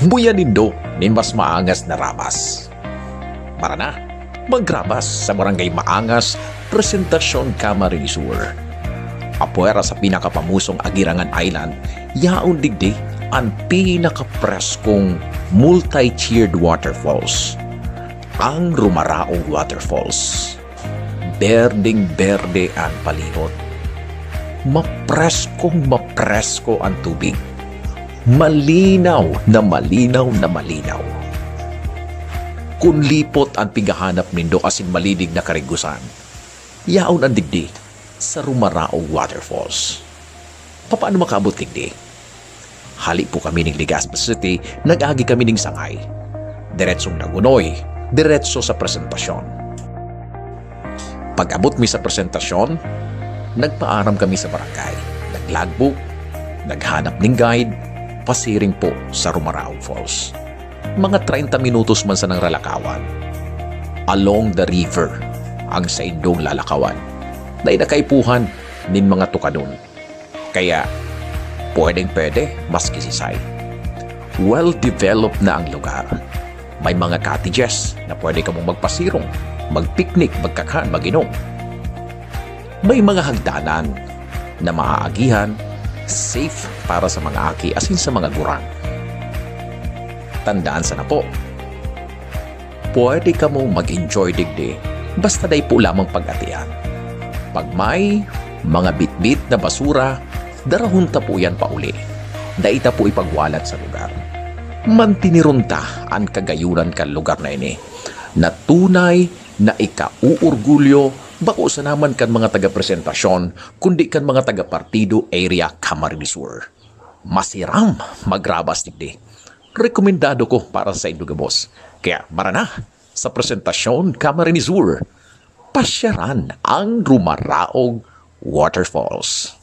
Buyanindo nin mas maangas na rabas. Marana, magrabas sa barangay Maangas, Presentasyon Camarines Sur. Apuera sa pinakapamusong Agirangan Island, yaon digdi ang pinakapreskong multi-tiered waterfalls. Ang Rumaraong Waterfalls. Berding-berde ang palihot. Mapresko ang tubig. Malinaw na malinaw na malinaw. Kung lipot ang pigahanap nindo asin malidig na karigusan, yaon ang digdi sa Rumaraong Waterfalls. Paano makaabot digdi? Hali po kami ng Legazpi City, nag-agi kami ng Sangay. Diretsong Nagunoy, diretso sa presentasyon. Pag-abot mi sa presentasyon, nagpaaram kami sa barangay. Nag-logbook, naghanap ng guide, pasiring po sa Rumaraong Falls. Mga 30 minutos man sa nang lalakawan. Along the river ang sa indong lalakawan. Dahil nakaipuhan nin mga tukadon. Kaya, pwede maski sisay. Well-developed na ang lugar. May mga cottages na pwede ka mong magpasirong, magpiknik, magkakhan, maginom. May mga hagdanan na maaagihan, safe para sa mga aki asin sa mga gurang. Tandaan sa na po, pwede ka mong mag-enjoy digdi basta day po lamang pag-atian. Pag may mga bitbit na basura, darahunta po yan pauli. Daita po ipagwalat sa lugar. Mantinirunta ang kagayunan kan lugar na ini na tunay na ikauurgulyo bako sa naman kan mga taga-presentasyon kundi kan mga taga-partido area Camarines Sur. Masiram magrabas digdi. Rekomendado ko para sa inyo boss. Kaya marana sa presentasyon Camarines Sur. Pasyaran ang Rumaraong Waterfalls.